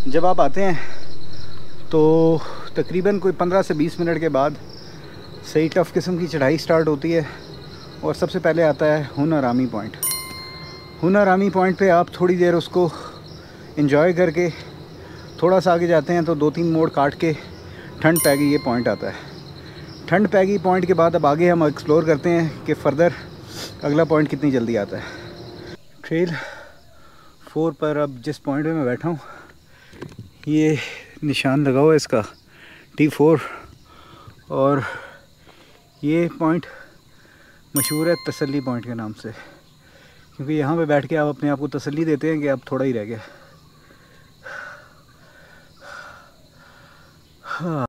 जब आप आते हैं तो तकरीबन कोई 15 से 20 मिनट के बाद सही टफ़ किस्म की चढ़ाई स्टार्ट होती है और सबसे पहले आता है हुनर आर्मी पॉइंट। हुनर आर्मी पॉइंट पे आप थोड़ी देर उसको एंजॉय करके थोड़ा सा आगे जाते हैं तो 2-3 मोड़ काट के ठंड पैगी ये पॉइंट आता है। ठंड पैगी पॉइंट के बाद अब आगे हम एक्सप्लोर करते हैं कि फ़र्दर अगला पॉइंट कितनी जल्दी आता है। ट्रेल 4 पर अब जिस पॉइंट पे मैं बैठा हूँ ये निशान लगा हुआ है इसका T4, और ये पॉइंट मशहूर है तसल्ली पॉइंट के नाम से, क्योंकि यहाँ पे बैठ के आप अपने आप को तसल्ली देते हैं कि अब थोड़ा ही रह गया। हाँ।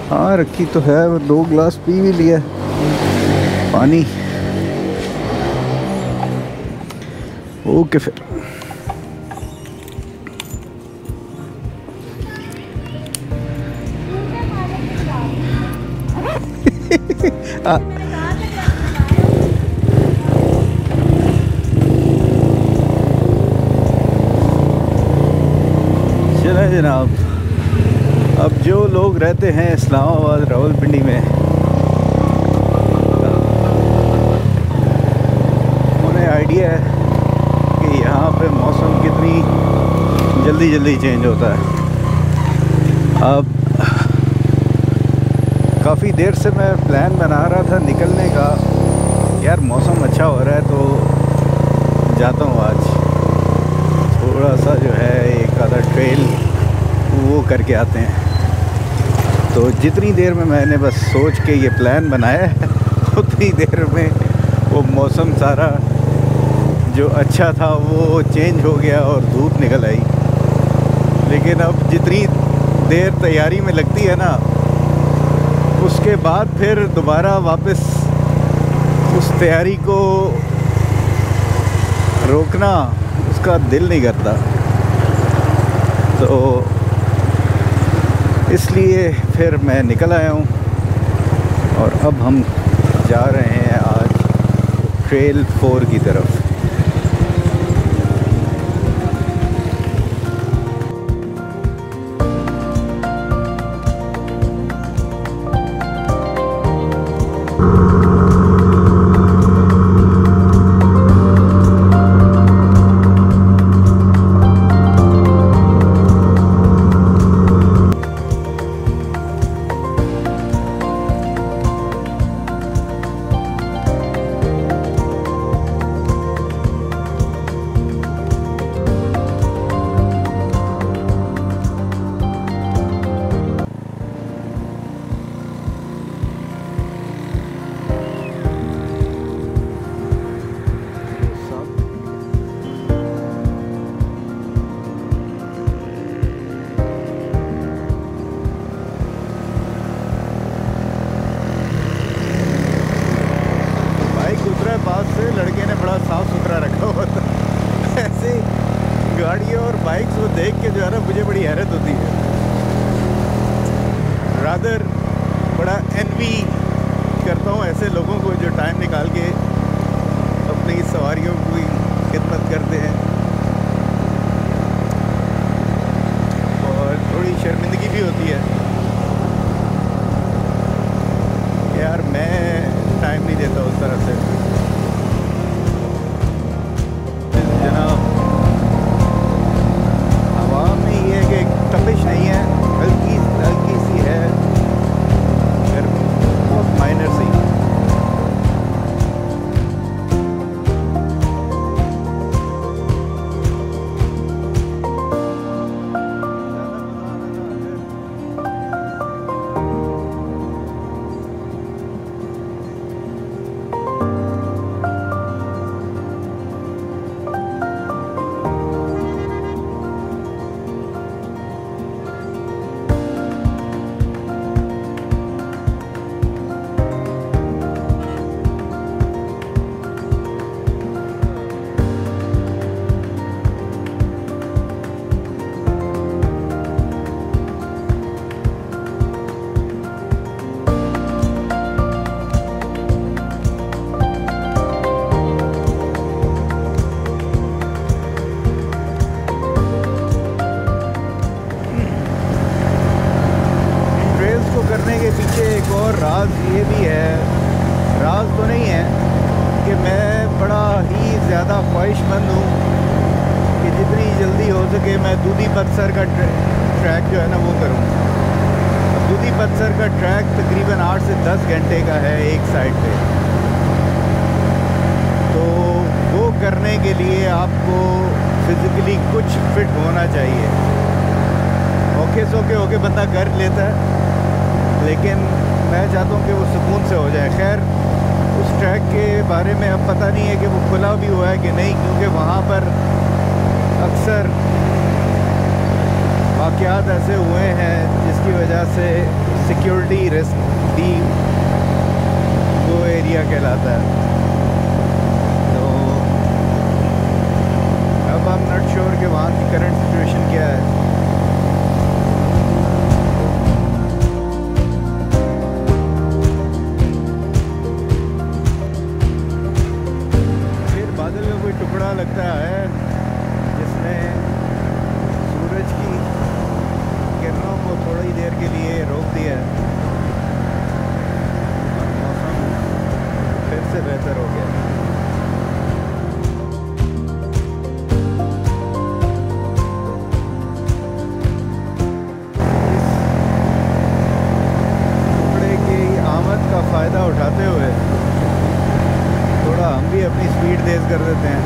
हाँ रखी तो है, 2 गिलास पी भी लिया पानी। ओके फिर चले जनाब। अब जो लोग रहते हैं इस्लामाबाद रावलपिंडी में, उन्हें आइडिया है कि यहाँ पे मौसम कितनी जल्दी चेंज होता है। अब काफ़ी देर से मैं प्लान बना रहा था निकलने का, यार मौसम अच्छा हो रहा है तो जाता हूँ आज थोड़ा सा जो है एक आधा ट्रेल वो करके आते हैं। तो जितनी देर में मैंने बस सोच के ये प्लान बनाया है उतनी देर में वो मौसम सारा जो अच्छा था वो चेंज हो गया और धूप निकल आई। लेकिन अब जितनी देर तैयारी में लगती है ना, उसके बाद फिर दोबारा वापस उस तैयारी को रोकना उसका दिल नहीं करता। तो इसलिए फिर मैं निकल आया हूँ और अब हम जा रहे हैं आज ट्रेल 4 की तरफ। लड़के ने बड़ा साफ़ सुथरा रखा हुआ था। ऐसे गाड़ियों और बाइक्स को देख के जो है ना मुझे बड़ी हैरत होती है। रादर बड़ा एनवी करता हूँ ऐसे लोगों को जो टाइम निकाल के अपनी सवारियों की खिदमत करते हैं, और थोड़ी शर्मिंदगी भी होती है यार मैं टाइम नहीं देता उस तरह से। जनाब हवा में ये है कि तपिश नहीं है, हल्की सी है, गर्मी बहुत माइनर सी। के पीछे एक और राज ये भी है, राज तो नहीं है कि मैं बड़ा ही ज़्यादा ख्वाहिशमंद हूँ कि जितनी जल्दी हो सके मैं दूधी पत्थर का ट्रैक जो है ना वो करूँ। दूधी पत्थर का ट्रैक तकरीबन 8 से 10 घंटे का है एक साइड पे। तो वो करने के लिए आपको फिज़िकली कुछ फिट होना चाहिए। ओके बंदा कर लेता है, लेकिन मैं चाहता हूँ कि वो सुकून से हो जाए। खैर उस ट्रैक के बारे में अब पता नहीं है कि वो खुला भी हुआ है कि नहीं, क्योंकि वहाँ पर अक्सर वाक़यात ऐसे हुए हैं जिसकी वजह से सिक्योरिटी रिस्क भी वो एरिया कहलाता है। तो अब हम नॉट श्योर कि वहाँ की करंट सिचुएशन क्या है। टुकड़ा लगता है जिसने सूरज की किरणों को थोड़ी देर के लिए रोक दिया है और मौसम फिर से बेहतर हो गया। इस टुकड़े की आमद का फ़ायदा उठाते हुए थोड़ा हम भी अपनी स्पीड तेज़ कर देते हैं।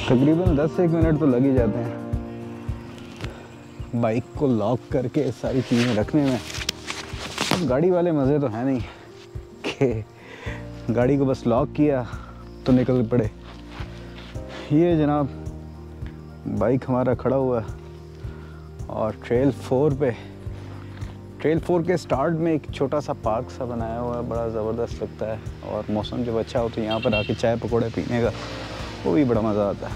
तकरीबन 10 से 1 मिनट तो लग ही जाते हैं बाइक को लॉक करके सारी चीज़ें रखने में। अब गाड़ी वाले मज़े तो है नहीं कि गाड़ी को बस लॉक किया तो निकल पड़े। ये जनाब बाइक हमारा खड़ा हुआ है और ट्रेल 4 के स्टार्ट में एक छोटा सा पार्क सा बनाया हुआ है, बड़ा ज़बरदस्त लगता है। और मौसम जब अच्छा हो तो यहाँ पर आके चाय पकौड़े पीने का वो भी बड़ा मज़ा आता है।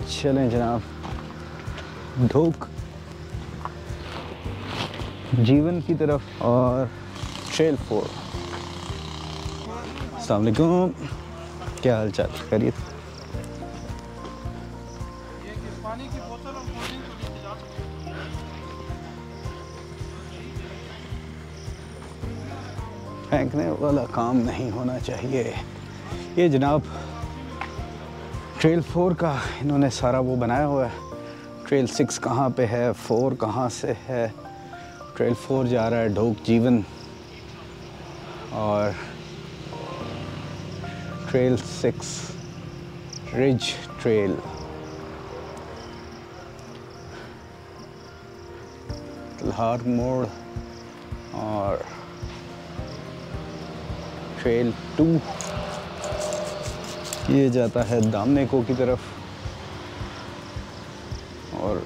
चलें जनाब, ढोक जीवन की तरफ और ट्रेल 4। अस्सलाम वालेकुम, क्या हाल चाल, खैरियत? फेंकने वाला काम नहीं होना चाहिए। ये जनाब ट्रेल 4 का इन्होंने सारा वो बनाया हुआ है। ट्रेल 6 कहाँ पे है, 4 कहाँ से है। ट्रेल 4 जा रहा है ढोक जीवन और ट्रेल 6 रिज ट्रेल। तलहार मोड़ और ट्रेल 2 ये जाता है दामने को की तरफ। और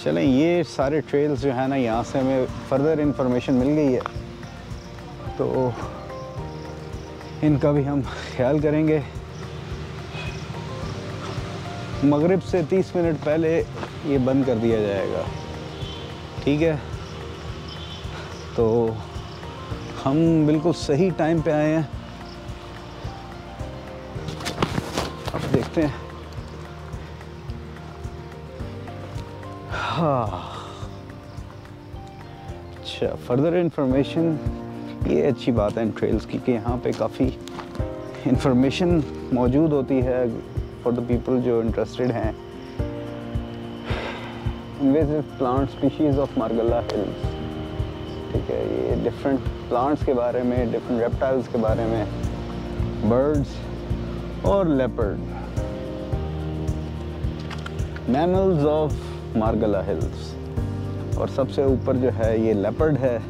चलें, ये सारे ट्रेल्स जो है ना, यहाँ से हमें फर्दर इंफॉर्मेशन मिल गई है तो इनका भी हम ख्याल करेंगे। मगरिब से 30 मिनट पहले ये बंद कर दिया जाएगा, ठीक है? तो हम बिल्कुल सही टाइम पे आए हैं। अब देखते हैं। हाँ, अच्छा, फर्दर इंफॉर्मेशन ये अच्छी बात है इन ट्रेल्स की कि यहाँ पे काफ़ी इंफॉर्मेशन मौजूद होती है फॉर द पीपल जो इंटरेस्टेड हैं। Invasive plant species of Margalla hills, ठीक है, ये डिफरेंट प्लांट्स के बारे में, डिफरेंट रेप्टाइल्स के बारे में, बर्ड्स और leopard, mammals of Margalla hills. और सबसे ऊपर जो है ये लेपर्ड है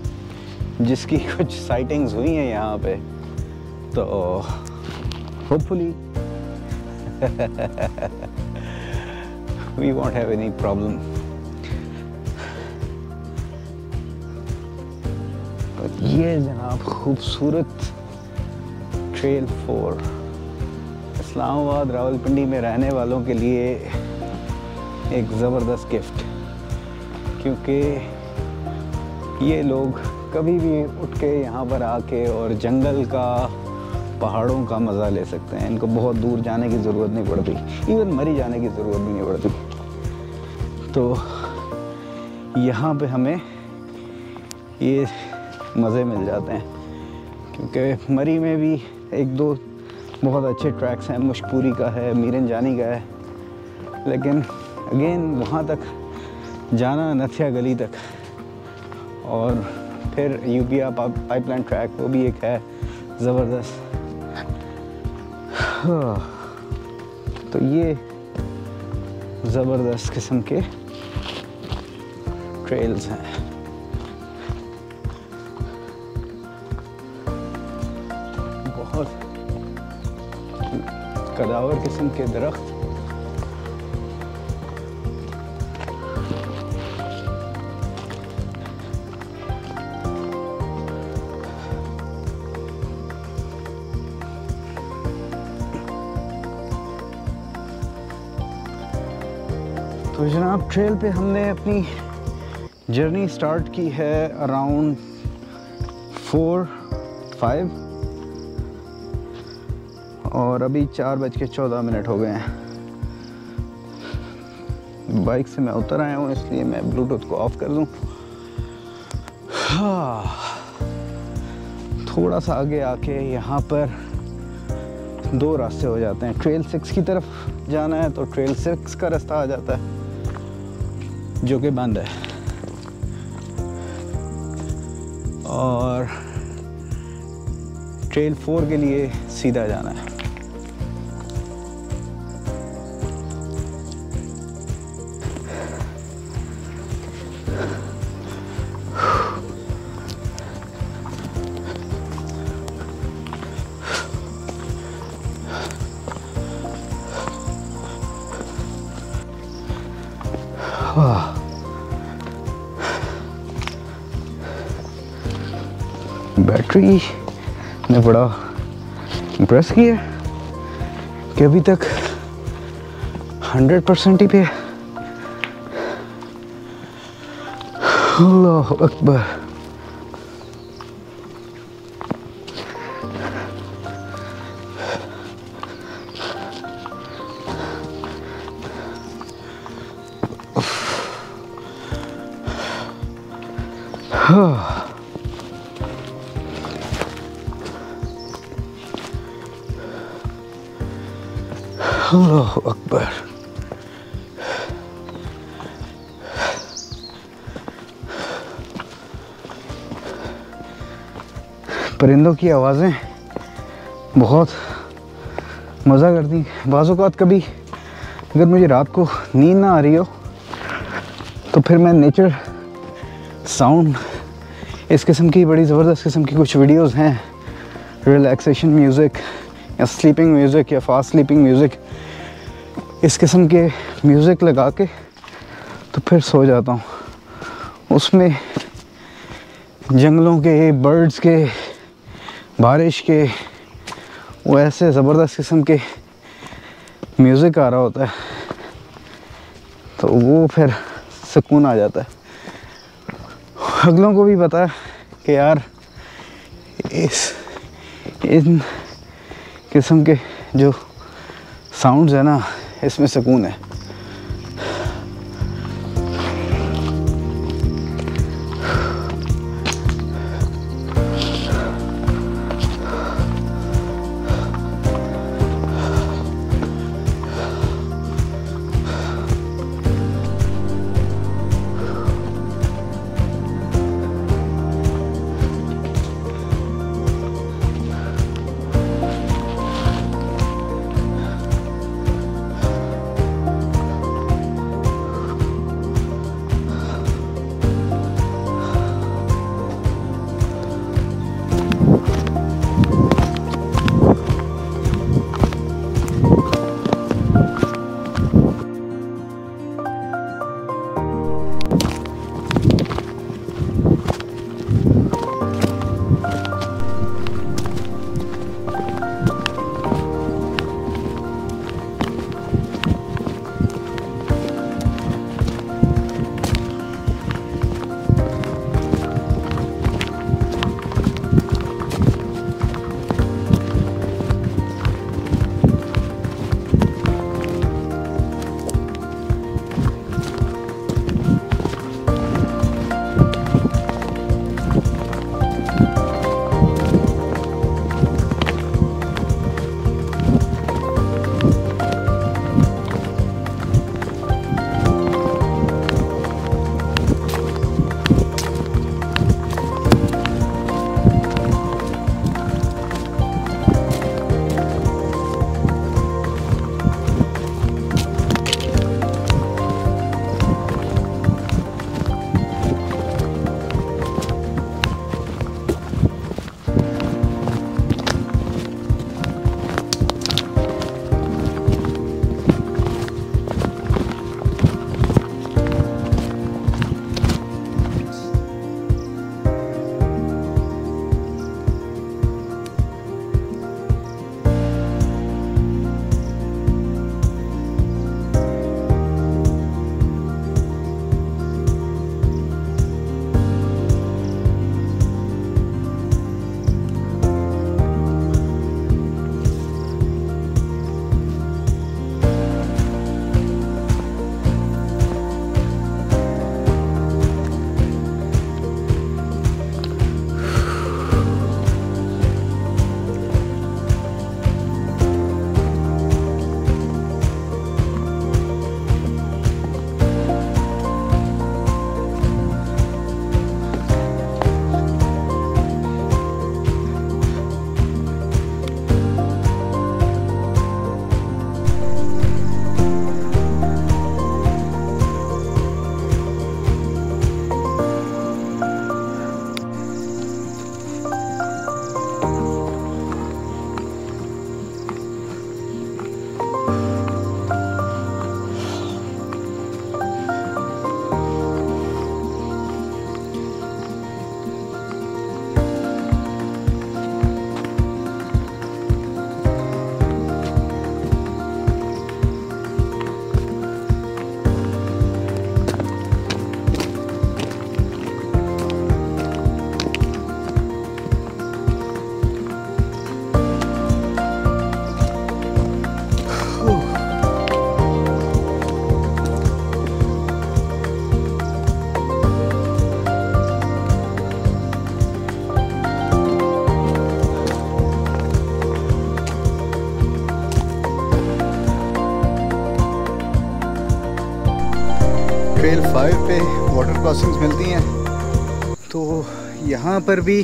जिसकी कुछ साइटिंग्स हुई हैं यहाँ पे, तो hopefully we won't have any problem. ये जनाब खूबसूरत ट्रेल 4 इस्लामाबाद रावलपिंडी में रहने वालों के लिए एक ज़बरदस्त गिफ्ट, क्योंकि ये लोग कभी भी उठ के यहाँ पर आके और जंगल का, पहाड़ों का मज़ा ले सकते हैं। इनको बहुत दूर जाने की ज़रूरत नहीं पड़ती, इवन मरी जाने की ज़रूरत भी नहीं पड़ती। तो यहाँ पे हमें ये मज़े मिल जाते हैं, क्योंकि मरी में भी एक दो बहुत अच्छे ट्रैक्स हैं, मुशकपुरी का है, मीरन जानी का है, लेकिन अगेन वहाँ तक जाना, नथिया गली तक, और फिर यूपिया पाइपलाइन ट्रैक, वो भी एक है ज़बरदस्त। तो ये ज़बरदस्त किस्म के ट्रेल्स हैं। बहुत कदावर किस्म के दरख्त, तो जनाब ट्रेल पे हमने अपनी जर्नी स्टार्ट की है अराउंड 4-5 और अभी 4:14 हो गए हैं। बाइक से मैं उतर आया हूँ, इसलिए मैं ब्लूटूथ को ऑफ कर दूँ। थोड़ा सा आगे आके यहाँ पर 2 रास्ते हो जाते हैं। ट्रेल 6 की तरफ जाना है तो ट्रेल 6 का रास्ता आ जाता है जो कि बंद है, और ट्रेल 4 के लिए सीधा जाना है। बैटरी ने बड़ा इम्प्रेस किया कि अभी तक 100% ही पे। अल्लाह अकबर। अल्लाह अकबर। परिंदों की आवाज़ें बहुत मज़ा करती। बाज़ औक़ात कभी अगर मुझे रात को नींद ना आ रही हो तो फिर मैं नेचर साउंड, इस किस्म की बड़ी ज़बरदस्त किस्म की कुछ वीडियोस हैं, रिलैक्सेशन म्यूज़िक या स्लीपिंग म्यूज़िक या फास्ट स्लीपिंग म्यूज़िक, इस किस्म के म्यूज़िक लगा के तो फिर सो जाता हूँ। उसमें जंगलों के, बर्ड्स के, बारिश के, वो ऐसे ज़बरदस्त किस्म के म्यूज़िक आ रहा होता है तो वो फिर सुकून आ जाता है। अगलों को भी पता है कि यार इन किस्म के जो साउंड्स है ना, इसमें सुकून है। हाईवे पे वाटर क्रॉसिंग्स मिलती हैं, तो यहाँ पर भी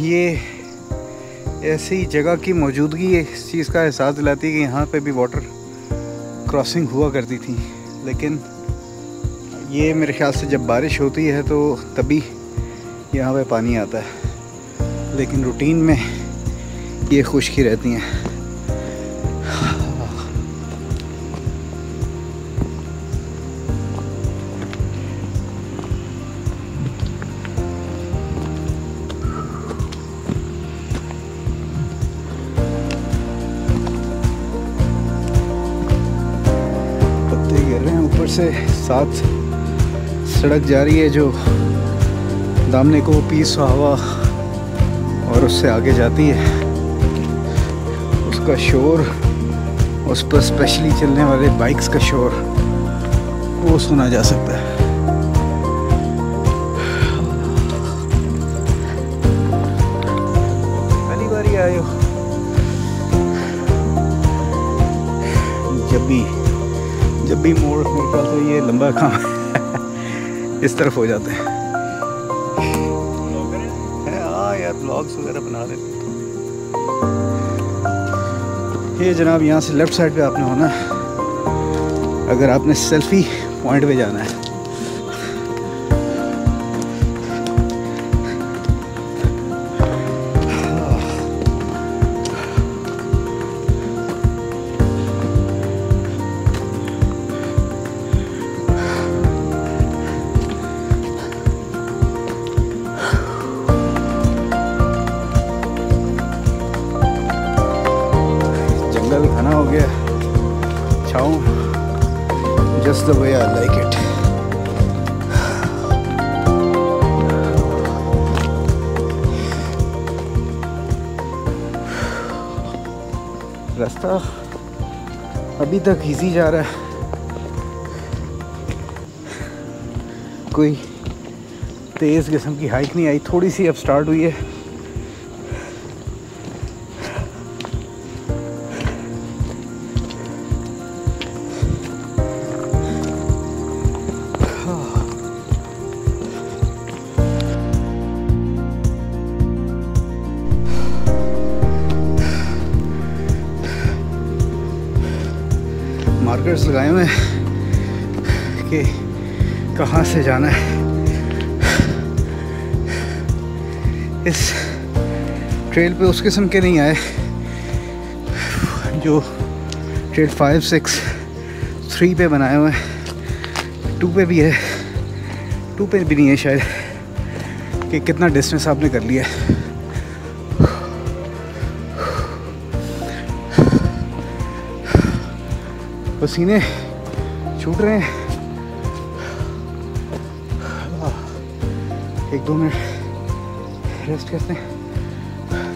ये ऐसी जगह की मौजूदगी इस चीज़ का एहसास दिलाती है कि यहाँ पे भी वाटर क्रॉसिंग हुआ करती थी। लेकिन ये मेरे ख्याल से जब बारिश होती है तो तभी यहाँ पे पानी आता है, लेकिन रूटीन में ये खुश्की रहती हैं। पत्ते गिर रहे हैं ऊपर से, साथ सड़क जा रही है जो दामने को पीस हवा और उससे आगे जाती है। उसका शोर, उस पर स्पेशली चलने वाले बाइक्स का शोर, वो सुना जा सकता है। पहली बार ही आए हो? जब भी मोड़ मेरे ख्याल से ये लंबा काम इस तरफ हो जाते हैं। हाँ यार, ब्लॉग्स वगैरह बना रहे थे। ये जनाब यहाँ से लेफ़्ट साइड पे आपने होना है अगर आपने सेल्फी पॉइंट पे जाना है। घना हो गया, छाऊं just the way I like it। रास्ता अभी तक इजी जा रहा है, कोई तेज़ किस्म की हाइक नहीं आई, थोड़ी सी अब स्टार्ट हुई है। मार्कर्स लगाए हुए हैं कि कहाँ से जाना है। इस ट्रेल पे उस किस्म के नहीं आए जो ट्रेल 5, 6, 3 पे बनाए हुए हैं। 2 पे भी है, 2 पे भी नहीं है शायद कि कितना डिस्टेंस आपने कर लिया है। पसीने छूट रहे हैं। 1-2 मिनट रेस्ट करते हैं,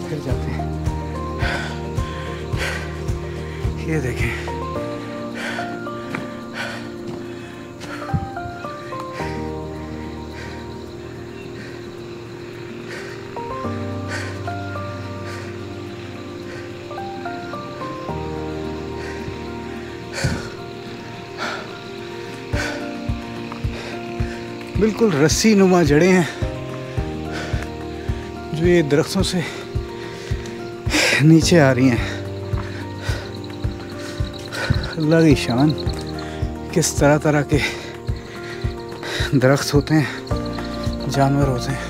फिर जाते हैं। ये देखें, बिल्कुल रस्सी नुमा जड़ें हैं जो ये दरख्तों से नीचे आ रही हैं। अल्लाह की शान, किस तरह तरह के दरख्त होते हैं, जानवर होते हैं।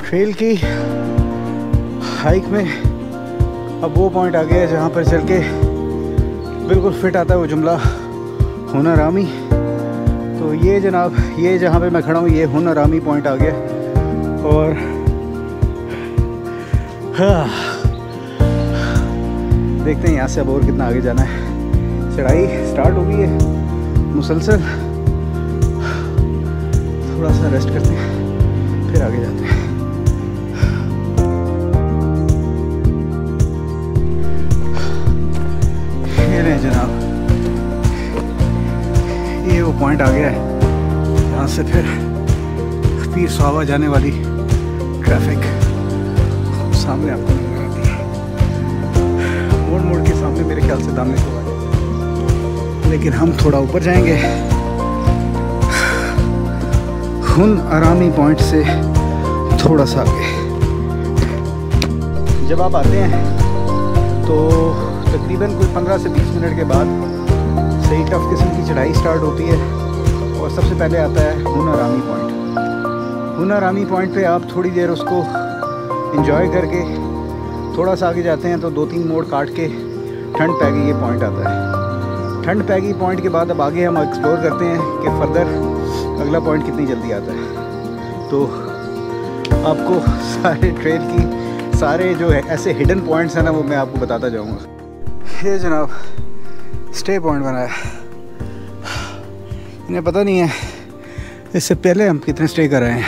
ट्रेल की हाइक में अब वो पॉइंट आ गया है जहाँ पर चल के बिल्कुल फिट आता है वो जुमला हुनर आमी। तो ये जनाब, ये जहाँ पे मैं खड़ा हूँ, ये हुनर आमी पॉइंट आ गया। और हाँ, देखते हैं यहाँ से अब और कितना आगे जाना है। चढ़ाई स्टार्ट हो गई है मुसलसल, थोड़ा सा रेस्ट करते हैं फिर आगे जाते हैं। ये रहे जनाब, ये वो पॉइंट आ गया है यहाँ से फिर पीर सुहावा जाने वाली ट्रैफिक सामने आपको नजर आती है। मोड़ के सामने मेरे ख्याल से दामने को आ जाए, लेकिन हम थोड़ा ऊपर जाएंगे। हुन आरामी पॉइंट से थोड़ा सा आगे जब आप आते हैं तो तकरीबन कोई 15 से 20 मिनट के बाद सही टफ किस्म की चढ़ाई स्टार्ट होती है और सबसे पहले आता है हुन आरामी पॉइंट। हुन आरामी पॉइंट पे आप थोड़ी देर उसको एंजॉय करके थोड़ा सा आगे जाते हैं तो 2-3 मोड़ काट के ठंड पैगी ये पॉइंट आता है। ठंड पैगी पॉइंट के बाद अब आगे हम एक्सप्लोर करते हैं कि फर्दर अगला पॉइंट कितनी जल्दी आता है। तो आपको सारे ट्रेल की सारे जो है ऐसे हिडन पॉइंट्स हैं ना वो मैं आपको बताता जाऊंगा। ये जनाब स्टे पॉइंट बनाया, इन्हें पता नहीं है इससे पहले हम कितने स्टे कर रहे हैं,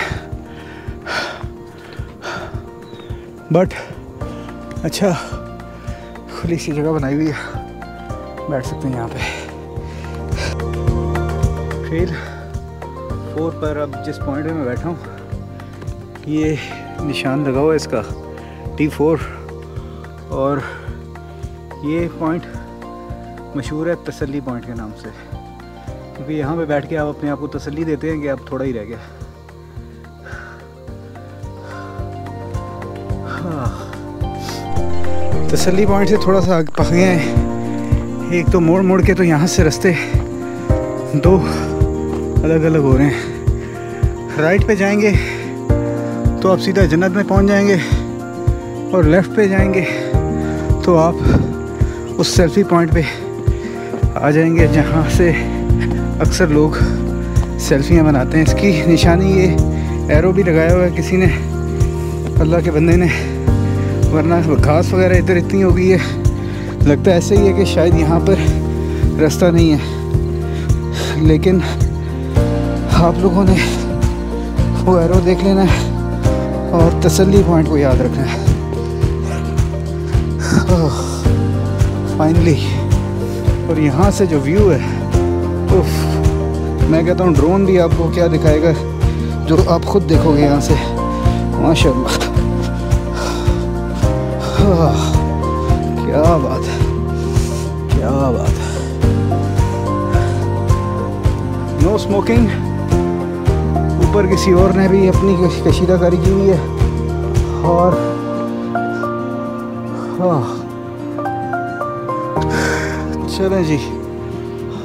बट अच्छा खुली सी जगह बनाई हुई है, बैठ सकते हैं यहाँ पे। ट्रेल 4 पर अब जिस पॉइंट में मैं बैठा हूँ ये निशान लगा हुआ है इसका T4, और ये पॉइंट मशहूर है तसल्ली पॉइंट के नाम से, क्योंकि यहाँ पे बैठ के आप अपने आप को तसल्ली देते हैं कि अब थोड़ा ही रह गया। तसल्ली पॉइंट से थोड़ा सा पक गए हैं। एक तो मोड़ के तो यहाँ से रास्ते 2 अलग अलग हो रहे हैं। राइट पे जाएंगे तो आप सीधा जन्नत में पहुँच जाएंगे, और लेफ़्ट पे जाएंगे तो आप उस सेल्फी पॉइंट पे आ जाएंगे जहाँ से अक्सर लोग सेल्फियाँ बनाते हैं। इसकी निशानी ये एरो भी लगाया हुआ है किसी ने, अल्लाह के बंदे ने, वरना घास वगैरह इधर इतनी हो गई है, लगता है ऐसे ही है कि शायद यहाँ पर रास्ता नहीं है। लेकिन आप लोगों ने वो एरो देख लेना है और तसल्ली पॉइंट को याद रखना है। फाइनली, और यहाँ से जो व्यू है उफ, मैं कहता हूँ ड्रोन भी आपको क्या दिखाएगा जो आप खुद देखोगे यहाँ से। माशाल्लाह, क्या बात है, क्या बात है। नो स्मोकिंग, ऊपर किसी और ने भी अपनी कशीदाकारी की हुई है, और चलें जी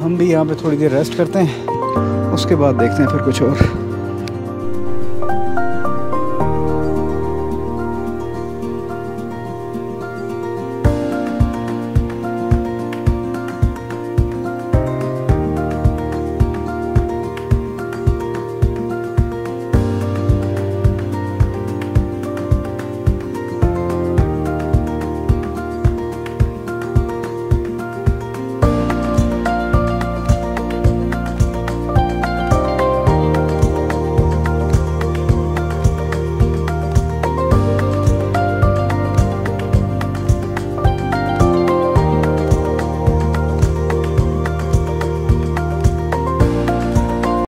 हम भी यहाँ पे थोड़ी देर रेस्ट करते हैं, उसके बाद देखते हैं फिर कुछ और।